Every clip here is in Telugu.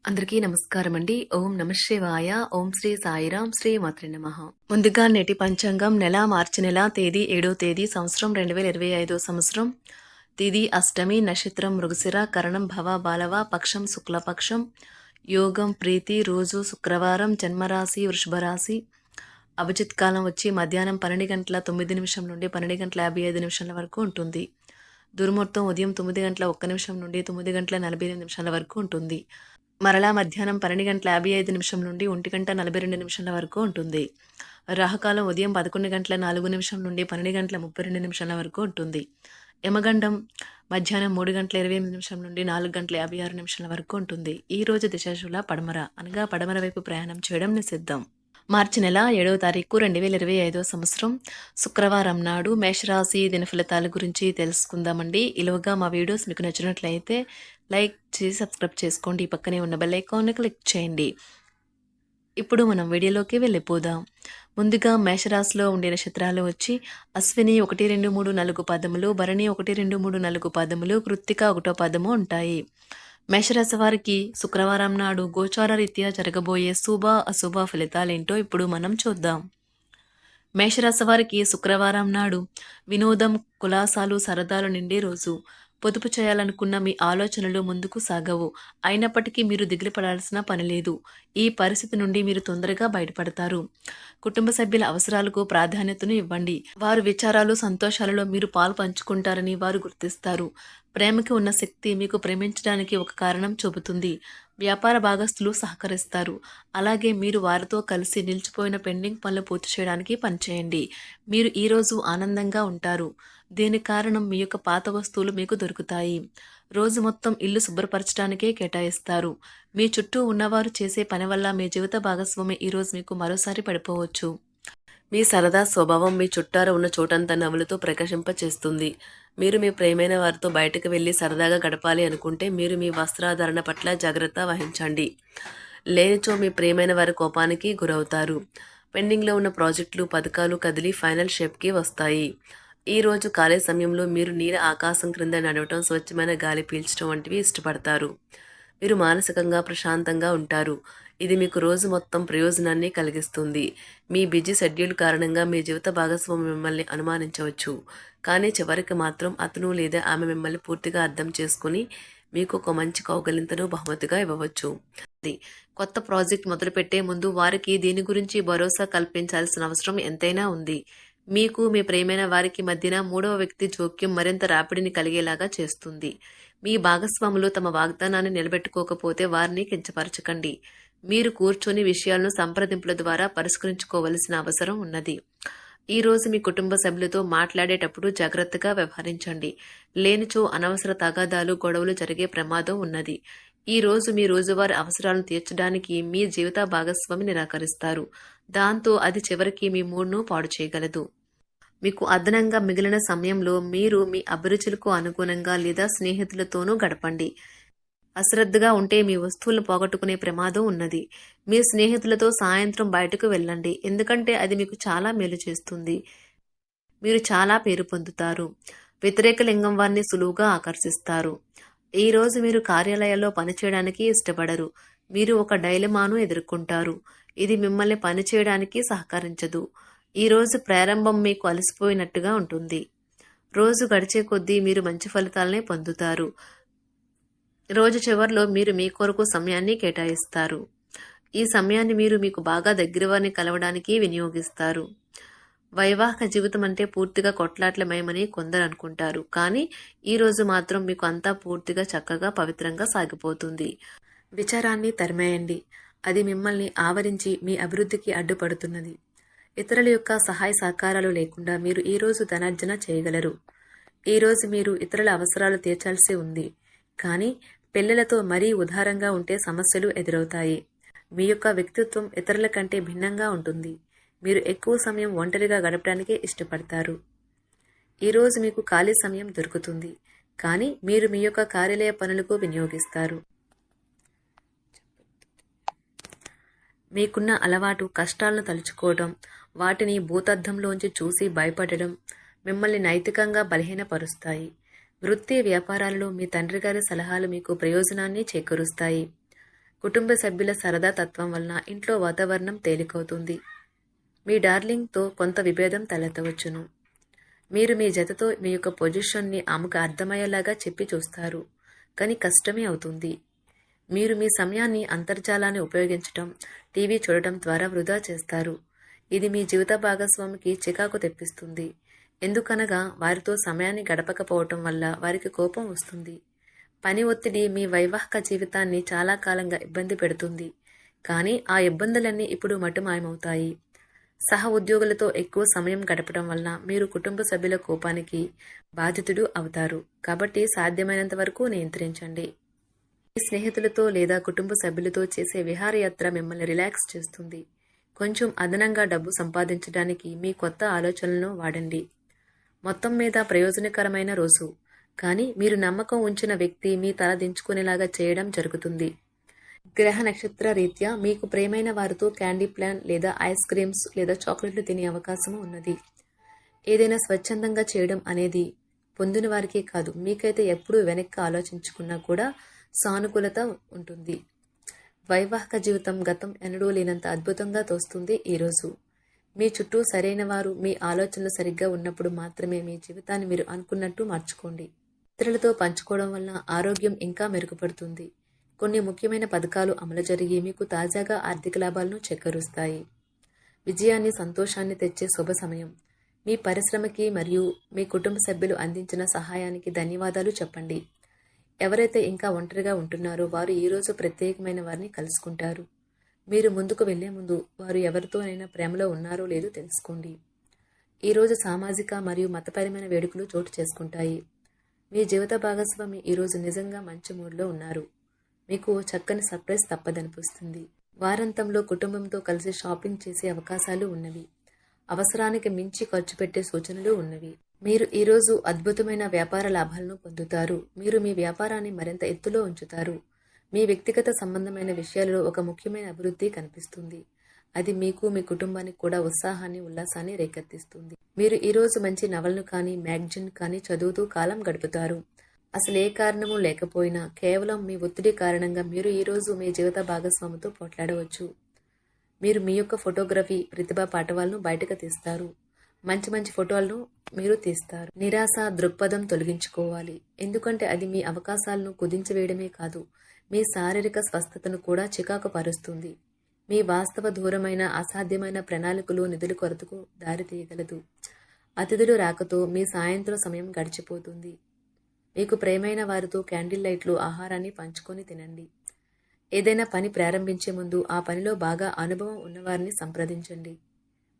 అందరికీ నమస్కారం అండి. ఓం నమః శివాయ. ఓం శ్రీ సాయిరాం. శ్రీ మాత్రే నమః. ముందుగా నేటి పంచాంగం నెల మార్చి నెల తేదీ 7వ తేదీ సంవత్సరం 2025 సంవత్సరం. తిథి అష్టమి, నక్షత్రం మృగశిర, కరణం భవ బాలవ, పక్షం శుక్లపక్షం, యోగం ప్రీతి, రోజు శుక్రవారం, జన్మరాశి వృషభ రాశి. అభిజిత్ కాలం వచ్చి మధ్యాహ్నం 12 గంటల 9 నిమిషం నుండి 12 గంటల 55 నిమిషాల వరకు ఉంటుంది. దుర్ముహూర్తం ఉదయం 9 గంటల 1 నిమిషం నుండి 9 గంటల 48 నిమిషాల వరకు ఉంటుంది. మరలా మధ్యాహ్నం 12 గంటల 55 నిమిషం నుండి 1 గంట 42 నిమిషాల వరకు ఉంటుంది. రాహుకాలం ఉదయం 11 గంటల 4 నిమిషం నుండి 12 గంటల 32 నిమిషాల వరకు ఉంటుంది. యమగండం మధ్యాహ్నం 3 గంటల 28 నిమిషం నుండి 4 గంటల 56 నిమిషాల వరకు ఉంటుంది. ఈ రోజు దిశాశూల పడమర అనగా పడమర వైపు ప్రయాణం చేయడం నిషిద్ధం. మార్చి నెల 7వ తారీఖు 2025 సంవత్సరం శుక్రవారం నాడు మేషరాశి దినఫలితాల గురించి తెలుసుకుందామండి. ఈలోగా మా వీడియోస్ మీకు నచ్చినట్లయితే లైక్ చేసి సబ్స్క్రైబ్ చేసుకోండి. పక్కనే ఉన్న బెల్ ఐకాన్ని క్లిక్ చేయండి. ఇప్పుడు మనం వీడియోలోకి వెళ్ళిపోదాం. ముందుగా మేషరాశిలో ఉండే నక్షత్రాలు వచ్చి అశ్విని 1, 2, 3, 4 పాదములు, భరణి 1, 2, 3, 4 పాదములు, కృత్తిక 1వ పాదము ఉంటాయి. మేషరాశి వారికి శుక్రవారం నాడు గోచార రీత్యా జరగబోయే శుభ అశుభ ఫలితాలేంటో ఇప్పుడు మనం చూద్దాం. మేషరాశి వారికి శుక్రవారం నాడు వినోదం, కులాసాలు, సరదాలు నిండే రోజు. పొదుపు చేయాలనుకున్న మీ ఆలోచనలు ముందుకు సాగవు. అయినప్పటికీ మీరు దిగులు పడాల్సిన పని లేదు. ఈ పరిస్థితి నుండి మీరు తొందరగా బయటపడతారు. కుటుంబ సభ్యుల అవసరాలకు ప్రాధాన్యతను ఇవ్వండి. వారి విచారాలు, సంతోషాలలో మీరు పాలు పంచుకుంటారని వారు గుర్తిస్తారు. ప్రేమకి ఉన్న శక్తి మీకు ప్రేమించడానికి ఒక కారణం చూపుతుంది. వ్యాపార భాగస్తులు సహకరిస్తారు. అలాగే మీరు వారితో కలిసి నిలిచిపోయిన పెండింగ్ పనులు పూర్తి చేయడానికి పనిచేయండి. మీరు ఈరోజు ఆనందంగా ఉంటారు. దీని కారణం మీ యొక్క పాత వస్తువులు మీకు దొరుకుతాయి. రోజు మొత్తం ఇల్లు శుభ్రపరచడానికే కేటాయిస్తారు. మీ చుట్టూ ఉన్నవారు చేసే పని వల్ల మీ జీవిత భాగస్వామి ఈరోజు మీకు మరోసారి పడిపోవచ్చు. మీ సరదా స్వభావం మీ చుట్టారు ఉన్న చోటంతా నవ్వులతో ప్రకాశింపచేస్తుంది. మీరు మీ ప్రియమైన వారితో బయటకు వెళ్ళి సరదాగా గడపాలి అనుకుంటే మీరు మీ వస్త్రాధారణ పట్ల జాగ్రత్త వహించండి. లేనిచో మీ ప్రియమైన వారి కోపానికి గురవుతారు. పెండింగ్లో ఉన్న ప్రాజెక్టులు, పథకాలు కదిలి ఫైనల్ షేప్కి వస్తాయి. ఈ రోజు ఖాళీ సమయంలో మీరు నీల ఆకాశం క్రింద నడవటం, స్వచ్ఛమైన గాలి పీల్చడం వంటివి ఇష్టపడతారు. మీరు మానసికంగా ప్రశాంతంగా ఉంటారు. ఇది మీకు రోజు మొత్తం ప్రయోజనాన్ని కలిగిస్తుంది. మీ బిజీ షెడ్యూల్ కారణంగా మీ జీవిత భాగస్వామి మిమ్మల్ని అనుమానించవచ్చు. కానీ చివరికి మాత్రం అతను లేదా ఆమె మిమ్మల్ని పూర్తిగా అర్థం చేసుకుని మీకు ఒక మంచి కౌగలింతను బహుమతిగా ఇవ్వవచ్చు. కొత్త ప్రాజెక్ట్ మొదలుపెట్టే ముందు వారికి దీని గురించి భరోసా కల్పించాల్సిన అవసరం ఎంతైనా ఉంది. మీకు మీ ప్రియమైన వారికి మధ్యన మూడవ వ్యక్తి జోక్యం మరింత రాపిడిని కలిగేలాగా చేస్తుంది. మీ భాగస్వాములు తమ వాగ్దానాన్ని నిలబెట్టుకోకపోతే వారిని కించపరచకండి. మీరు కూర్చొని విషయాలను సంప్రదింపుల ద్వారా పరిష్కరించుకోవలసిన అవసరం ఉన్నది. ఈ రోజు మీ కుటుంబ సభ్యులతో మాట్లాడేటప్పుడు జాగ్రత్తగా వ్యవహరించండి. లేనిచో అనవసర తగాదాలు, గొడవలు జరిగే ప్రమాదం ఉన్నది. ఈ రోజు మీ రోజువారీ అవసరాలను తీర్చడానికి మీ జీవిత భాగస్వామి నిరాకరిస్తారు. దాంతో అది చివరికి మీ మూడ్ను పాడు చేయగలదు. మీకు అదనంగా మిగిలిన సమయంలో మీరు మీ అభిరుచులకు అనుగుణంగా లేదా స్నేహితులతోనూ గడపండి. అశ్రద్ధగా ఉంటే మీ వస్తువులను పోగొట్టుకునే ప్రమాదం ఉన్నది. మీ స్నేహితులతో సాయంత్రం బయటకు వెళ్ళండి, ఎందుకంటే అది మీకు చాలా మేలు చేస్తుంది. మీరు చాలా పేరు పొందుతారు. వ్యతిరేక లింగం వారిని సులువుగా ఆకర్షిస్తారు. ఈ రోజు మీరు కార్యాలయాల్లో పనిచేయడానికి ఇష్టపడరు. మీరు ఒక డైలమాను ఎదుర్కొంటారు. ఇది మిమ్మల్ని పనిచేయడానికి సహకరించదు. ఈ రోజు ప్రారంభం మీకు అలసిపోయినట్టుగా ఉంటుంది. రోజు గడిచే కొద్దీ మీరు మంచి ఫలితాలనే పొందుతారు. రోజు చివరిలో మీరు మీ కొరకు సమయాన్ని కేటాయిస్తారు. ఈ సమయాన్ని మీరు మీకు బాగా దగ్గర వారిని కలవడానికి వినియోగిస్తారు. వైవాహిక జీవితం అంటే పూర్తిగా కొట్లాట్లమయమని కొందరు అనుకుంటారు. కానీ ఈ రోజు మాత్రం మీకు అంతా పూర్తిగా చక్కగా పవిత్రంగా సాగిపోతుంది. విచారాన్ని తరిమేయండి. అది మిమ్మల్ని ఆవరించి మీ అభివృద్ధికి అడ్డుపడుతున్నది. ఇతరుల యొక్క సహాయ సహకారాలు లేకుండా మీరు ఈ రోజు ధనార్జన చేయగలరు. ఈ రోజు మీరు ఇతరుల అవసరాలు తీర్చాల్సి ఉంది. కానీ పిల్లలతో మరీ ఉదారంగా ఉంటే సమస్యలు ఎదురవుతాయి. మీ యొక్క వ్యక్తిత్వం ఇతరుల కంటే భిన్నంగా ఉంటుంది. మీరు ఎక్కువ సమయం ఒంటరిగా గడపడానికి ఇష్టపడతారు. ఈరోజు మీకు ఖాళీ సమయం దొరుకుతుంది, కానీ మీరు మీ యొక్క కార్యాలయ పనులకు వినియోగిస్తారు. మీకున్న అలవాటు కష్టాలను తలుచుకోవడం, వాటిని భూతద్దంలోంచి చూసి భయపడడం మిమ్మల్ని నైతికంగా బలహీనపరుస్తాయి. వృత్తి వ్యాపారాలలో మీ తండ్రి గారి సలహాలు మీకు ప్రయోజనాన్ని చేకూరుస్తాయి. కుటుంబ సభ్యుల సరదా తత్వం వలన ఇంట్లో వాతావరణం తేలికవుతుంది. మీ డార్లింగ్తో కొంత విభేదం తలెత్తవచ్చును. మీరు మీ జతతో మీ యొక్క పొజిషన్ని ఆమెకు అర్థమయ్యేలాగా చెప్పి చూస్తారు, కానీ కష్టమే అవుతుంది. మీరు మీ సమయాన్ని అంతర్జాలాన్ని ఉపయోగించటం, టీవీ చూడటం ద్వారా వృధా చేస్తారు. ఇది మీ జీవిత భాగస్వామికి చికాకు తెప్పిస్తుంది. ఎందుకనగా వారితో సమయాన్ని గడపకపోవటం వల్ల వారికి కోపం వస్తుంది. పని ఒత్తిడి మీ వైవాహిక జీవితాన్ని చాలా కాలంగా ఇబ్బంది పెడుతుంది, కానీ ఆ ఇబ్బందులన్నీ ఇప్పుడు మటుమాయమవుతాయి. సహ ఉద్యోగులతో ఎక్కువ సమయం గడపడం వలన మీరు కుటుంబ సభ్యుల కోపానికి బాధితుడు అవుతారు. కాబట్టి సాధ్యమైనంత వరకు నియంత్రించండి. మీ స్నేహితులతో లేదా కుటుంబ సభ్యులతో చేసే విహారయాత్ర మిమ్మల్ని రిలాక్స్ చేస్తుంది. కొంచెం అదనంగా డబ్బు సంపాదించడానికి మీ కొత్త ఆలోచనలను వాడండి. మొత్తం మీద ప్రయోజనకరమైన రోజు, కానీ మీరు నమ్మకం ఉంచిన వ్యక్తి మీ తల దించుకునేలాగా చేయడం జరుగుతుంది. గ్రహ నక్షత్ర రీత్యా మీకు ప్రేమైన వారితో క్యాండీ ప్లాన్ లేదా ఐస్ క్రీమ్స్ లేదా చాక్లెట్లు తినే అవకాశం ఉన్నది. ఏదైనా స్వచ్ఛందంగా చేయడం అనేది పొందిన వారికే కాదు, మీకైతే ఎప్పుడూ వెనక్కి ఆలోచించుకున్నా కూడా సానుకూలత ఉంటుంది. వైవాహిక జీవితం గతం ఎన్నడూ లేనంత అద్భుతంగా తోస్తుంది. ఈరోజు మీ చుట్టూ సరైన వారు, మీ ఆలోచనలు సరిగ్గా ఉన్నప్పుడు మాత్రమే మీ జీవితాన్ని మీరు అనుకున్నట్టు మార్చుకోండి. ఇతరులతో పంచుకోవడం వల్ల ఆరోగ్యం ఇంకా మెరుగుపడుతుంది. కొన్ని ముఖ్యమైన పథకాలు అమలు జరిగి మీకు తాజాగా ఆర్థిక లాభాలను చేకూరుస్తాయి. విజయాన్ని, సంతోషాన్ని తెచ్చే శుభ సమయం. మీ పరిశ్రమకి మరియు మీ కుటుంబ సభ్యులు అందించిన సహాయానికి ధన్యవాదాలు చెప్పండి. ఎవరైతే ఇంకా ఒంటరిగా ఉంటున్నారో వారు ఈరోజు ప్రత్యేకమైన వారిని కలుసుకుంటారు. మీరు ముందుకు వెళ్లే ముందు వారు ఎవరితోనైనా ప్రేమలో ఉన్నారో లేదో తెలుసుకోండి. ఈరోజు సామాజిక మరియు మతపరమైన వేడుకలు చోటు చేసుకుంటాయి. మీ జీవిత భాగస్వామి ఈరోజు నిజంగా మంచి మూడ్లో ఉన్నారు. మీకు చక్కని సర్ప్రైజ్ తప్పదనిపిస్తుంది. వారాంతంలో కుటుంబంతో కలిసి షాపింగ్ చేసే అవకాశాలు ఉన్నవి. అవసరానికి మించి ఖర్చు పెట్టే సూచనలు ఉన్నవి. మీరు ఈరోజు అద్భుతమైన వ్యాపార లాభాలను పొందుతారు. మీరు మీ వ్యాపారాన్ని మరింత ఎత్తులో ఉంచుతారు. మీ వ్యక్తిగత సంబంధమైన విషయాలలో ఒక ముఖ్యమైన అభివృద్ధి కనిపిస్తుంది. అది మీకు, మీ కుటుంబానికి కూడా ఉత్సాహాన్ని, ఉల్లాసాన్ని రేకెత్తిస్తుంది. మీరు ఈరోజు మంచి నవలను కానీ, మ్యాగజైన్ కానీ చదువుతూ కాలం గడుపుతారు. అసలు ఏ కారణము లేకపోయినా కేవలం మీ ఒత్తిడి కారణంగా మీరు ఈరోజు మీ జీవిత భాగస్వామితో పోట్లాడవచ్చు. మీరు మీ యొక్క ఫోటోగ్రఫీ ప్రతిభా పాఠవాలను బయటకు తీస్తారు. మంచి మంచి ఫోటోలను మీరు తీస్తారు. నిరాశ దృక్పథం తొలగించుకోవాలి, ఎందుకంటే అది మీ అవకాశాలను కుదించివేయడమే కాదు, మీ శారీరక స్వస్థతను కూడా చికాకు పరుస్తుంది. మీ వాస్తవ దూరమైన అసాధ్యమైన ప్రణాళికలు నిధుల కొరతకు దారితీయగలదు. అతిథులు రాకతో మీ సాయంత్రం సమయం గడిచిపోతుంది. మీకు ప్రేమైన వారితో క్యాండిల్ లైట్లు, ఆహారాన్ని పంచుకొని తినండి. ఏదైనా పని ప్రారంభించే ముందు ఆ పనిలో బాగా అనుభవం ఉన్నవారిని సంప్రదించండి.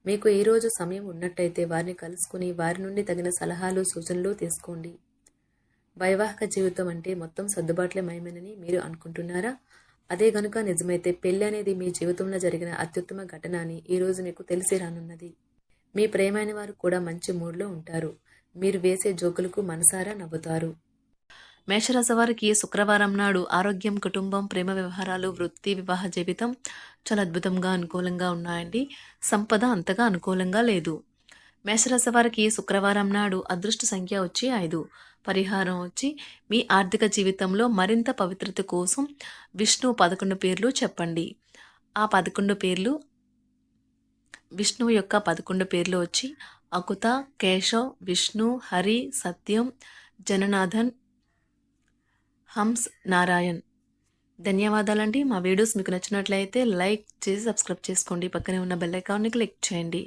మీకు ఈరోజు సమయం ఉన్నట్టయితే వారిని కలుసుకుని వారి నుండి తగిన సలహాలు, సూచనలు తీసుకోండి. వైవాహిక జీవితం అంటే మొత్తం సర్దుబాట్లే మయమేనని మీరు అనుకుంటున్నారా? అదే గనుక నిజమైతే పెళ్లి అనేది మీ జీవితంలో జరిగిన అత్యుత్తమ ఘటన అని ఈరోజు మీకు తెలిసి రానున్నది. మీ ప్రేమైన వారు కూడా మంచి మూడ్లో ఉంటారు. మీరు వేసే జోకులకు మనసారా నవ్వుతారు. మేషరాశి వారికి శుక్రవారం నాడు ఆరోగ్యం, కుటుంబం, ప్రేమ వ్యవహారాలు, వృత్తి, వివాహ జీవితం చాలా అద్భుతంగా అనుకూలంగా ఉన్నాయండి. సంపద అంతగా అనుకూలంగా లేదు. మేషరాశి వారికి శుక్రవారం నాడు అదృష్ట సంఖ్య వచ్చి 5. పరిహారం వచ్చి మీ ఆర్థిక జీవితంలో మరింత పవిత్రత కోసం విష్ణు 11 పేర్లు చెప్పండి. ఆ 11 పేర్లు, విష్ణువు యొక్క 11 పేర్లు వచ్చి అకుత, కేశవ్, విష్ణు, హరి, సత్యం, జననాథన్, హంస్, నారాయణ్. ధన్యవాదాలండి. మా వీడియోస్ మీకు నచ్చినట్లయితే లైక్ చేసి సబ్స్క్రైబ్ చేసుకోండి. పక్కనే ఉన్న బెల్ ఐకాన్ని క్లిక్ చేయండి.